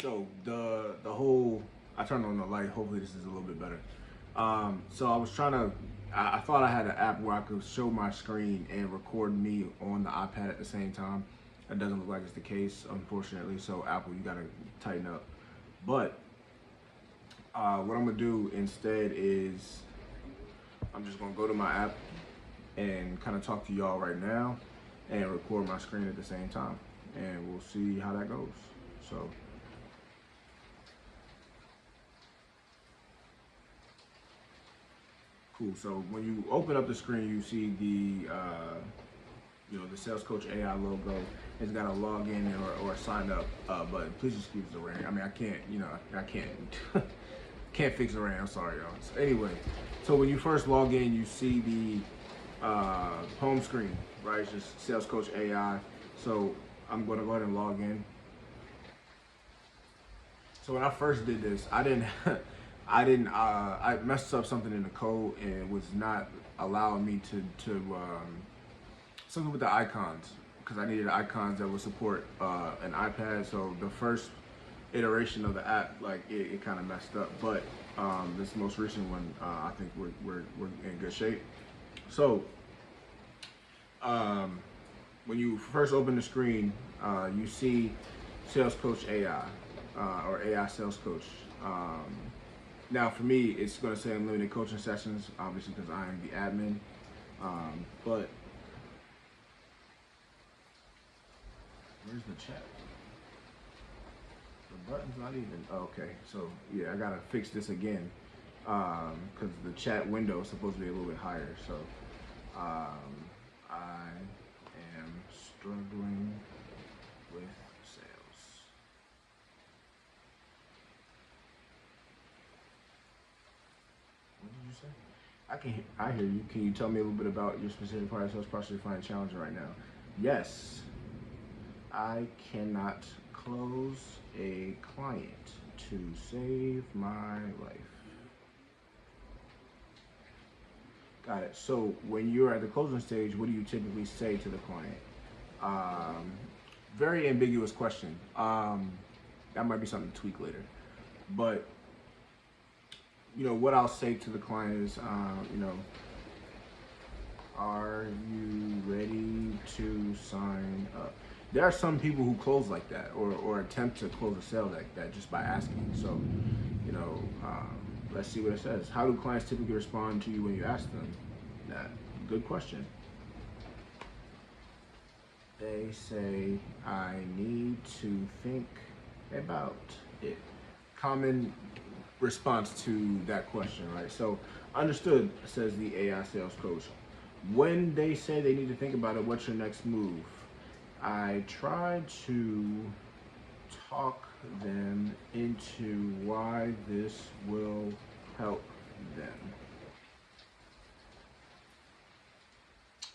So the whole I turned on the light. Hopefully this is a little bit better. So I was trying to. I thought I had an app where I could show my screen and record me on the iPad at the same time. That doesn't look like it's the case, unfortunately. So Apple, you gotta tighten up. But what I'm gonna do instead is I'm just gonna go to my app and kind of talk to y'all right now and record my screen at the same time, and we'll see how that goes. So. Cool. So when you open up the screen, you see the Sales Coach AI logo. It's got a login or a sign up button. Please excuse the rain. I mean, I can't, I can't, can't fix the rain. I'm sorry, y'all. So anyway, so when you first log in, you see the home screen, right? It's just Sales Coach AI. So I'm going to go ahead and log in. So when I first did this, I didn't, I messed up something in the code and it was not allowing me to something with the icons, because I needed icons that would support an iPad. So the first iteration of the app, like it kind of messed up, but this most recent one, I think we're in good shape. So when you first open the screen, you see Sales Coach AI or AI Sales Coach. Now for me, it's going to say unlimited coaching sessions, obviously because I am the admin. But where's the chat? The button's not even. Oh, okay, so yeah, I gotta fix this again because the chat window is supposed to be a little bit higher. So I am struggling with sales. What did you say? I hear you. Can you tell me a little bit about your specific part of sales process you're finding challenging right now? Yes, I cannot close a client to save my life. Got it. So when you're at the closing stage, what do you typically say to the client? Very ambiguous question. That might be something to tweak later. But what I'll say to the client is, are you ready to sign up? There are some people who close like that, or attempt to close a sale like that just by asking. So, let's see what it says. How do clients typically respond to you when you ask them that? Good question. They say, I need to think about it. Common response to that question, right? So, understood, says the AI sales coach. When they say they need to think about it, what's your next move? I try to talk them into why this will help them.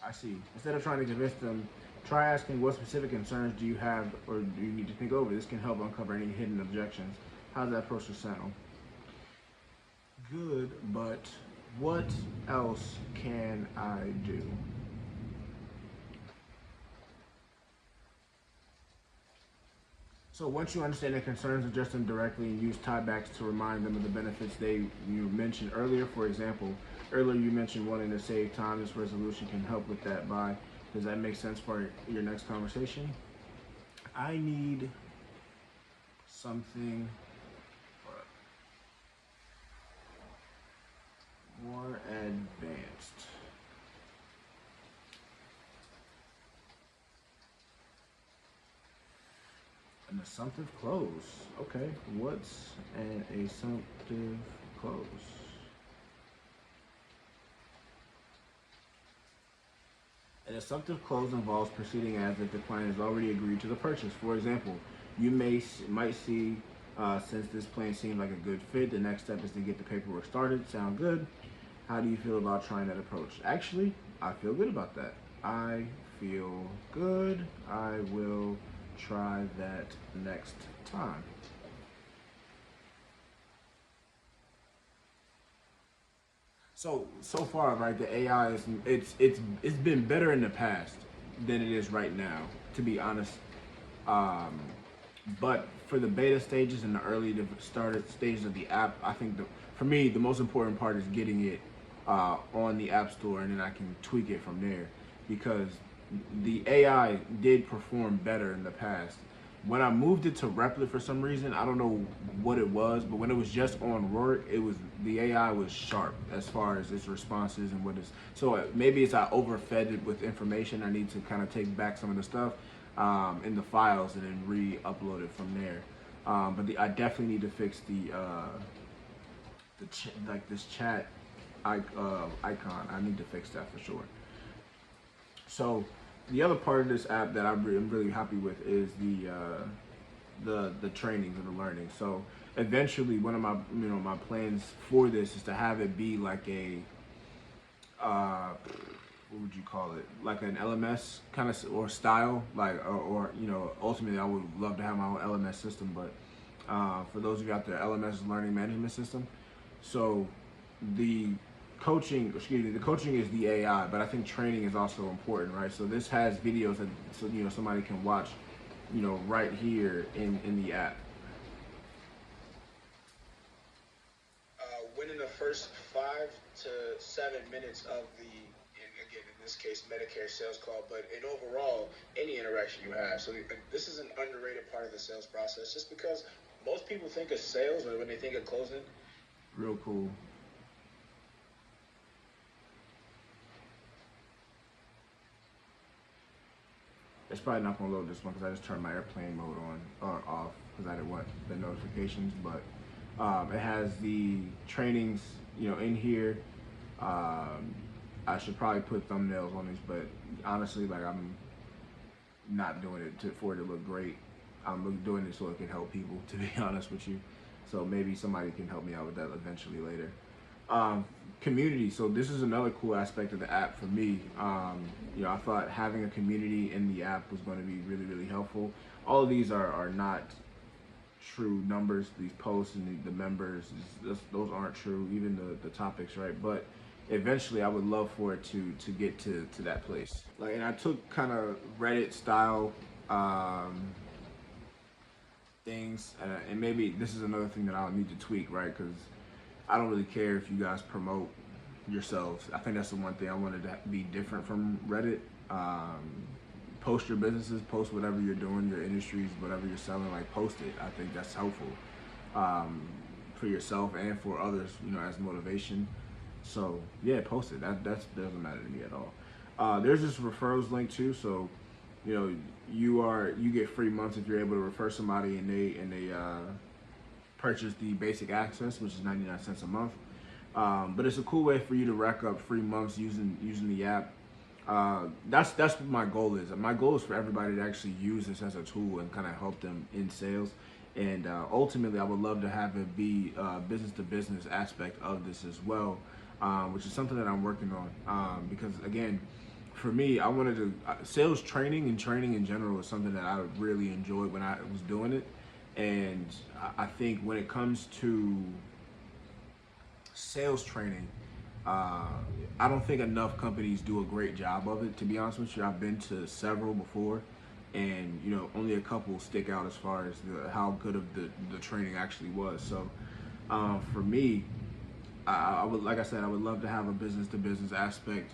I see. Instead of trying to convince them, try asking what specific concerns do you have or do you need to think over. This can help uncover any hidden objections. How's that approach sound? Good, but what else can I do? So once you understand their concerns, address them directly and use tiebacks to remind them of the benefits you mentioned earlier. For example, earlier you mentioned wanting to save time. This resolution can help with that by, does that make sense for your next conversation? I need something more advanced. An assumptive close. Okay, what's an assumptive close? An assumptive close involves proceeding as if the client has already agreed to the purchase. For example, you might see, since this plan seemed like a good fit, the next step is to get the paperwork started. Sound good? How do you feel about trying that approach? Actually, I feel good about that. I feel good. I will try that next time. So far, right, the AI is it's been better in the past than it is right now, to be honest. Um, but for the beta stages and the early started stages of the app, I think for me the most important part is getting it on the App Store, and then I can tweak it from there, because the AI did perform better in the past. When I moved it to Replit for some reason, I don't know what it was, but when it was just on Rorik, it was, the AI was sharp as far as its responses and what is. So maybe it's I overfed it with information. I need to kind of take back some of the stuff in the files and then re-upload it from there. I definitely need to fix like this chat icon. I need to fix that for sure. So the other part of this app that I'm really happy with is the trainings and the learning. So eventually, one of my my plans for this is to have it be like a what would you call it? Like an LMS kind of or style, like or ultimately I would love to have my own LMS system. But for those of you out there, LMS is learning management system. So the coaching is the AI, but I think training is also important, right? So this has videos that somebody can watch, right here in the app. Within the first 5 to 7 minutes of again, in this case, Medicare sales call, but in overall, any interaction you have. So this is an underrated part of the sales process, just because most people think of sales when they think of closing. Real cool. It's probably not gonna load this one because I just turned my airplane mode on or off because I didn't want the notifications. But it has the trainings, in here. I should probably put thumbnails on these, but honestly, like, I'm not doing it for it to look great. I'm doing it so it can help people, to be honest with you. So maybe somebody can help me out with that eventually later. Community. So this is another cool aspect of the app for me. I thought having a community in the app was going to be really, really helpful. All of these are not true numbers. These posts and the members, those aren't true. Even the topics, right? But eventually, I would love for it to get to that place. Like, and I took kind of Reddit style things, and maybe this is another thing that I'll need to tweak, right? Because I don't really care if you guys promote yourselves. I think that's the one thing I wanted to be different from Reddit. Post your businesses, post whatever you're doing, your industries, whatever you're selling, like, post it. I think that's helpful for yourself and for others, as motivation. So yeah, post it. That doesn't matter to me at all. There's this referrals link too. So you get free months if you're able to refer somebody and they purchase the basic access, which is 99 cents a month. But it's a cool way for you to rack up free months using the app. That's what my goal is. My goal is for everybody to actually use this as a tool and kind of help them in sales. And ultimately, I would love to have it be business to business aspect of this as well, which is something that I'm working on. Because again, for me, I wanted to sales training and training in general is something that I really enjoyed when I was doing it. And I think when it comes to sales training, I don't think enough companies do a great job of it, to be honest with you. I've been to several before, and only a couple stick out as far as how good of the training actually was. So for me, I would, like I said, I would love to have a business to business aspect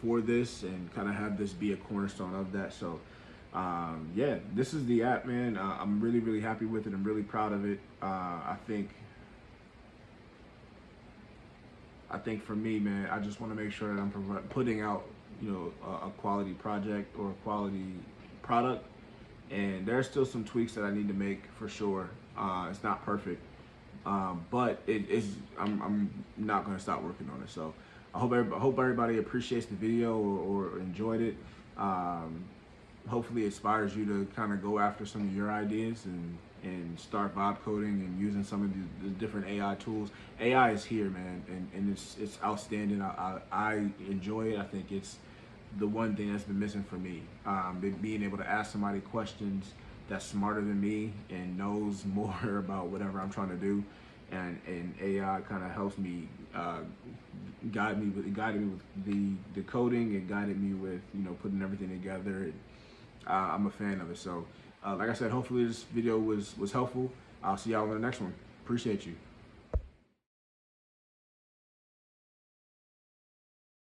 for this and kind of have this be a cornerstone of that. So yeah, this is the app, man. I'm really, really happy with it. I'm really proud of it. I think for me, man, I just want to make sure that I'm putting out, a quality project or a quality product. And there's still some tweaks that I need to make for sure. It's not perfect, but it is. I'm not going to stop working on it. So I hope everybody appreciates the video or enjoyed it. Hopefully, it inspires you to kind of go after some of your ideas and start vibe coding and using some of the different AI tools. AI is here, man, and it's outstanding. I enjoy it. I think it's the one thing that's been missing for me. Being able to ask somebody questions that's smarter than me and knows more about whatever I'm trying to do, and AI kind of helps me, guided me with the coding, and guided me with putting everything together. I'm a fan of it. So Like I said, hopefully this video was helpful. I'll see y'all in the next one. Appreciate you.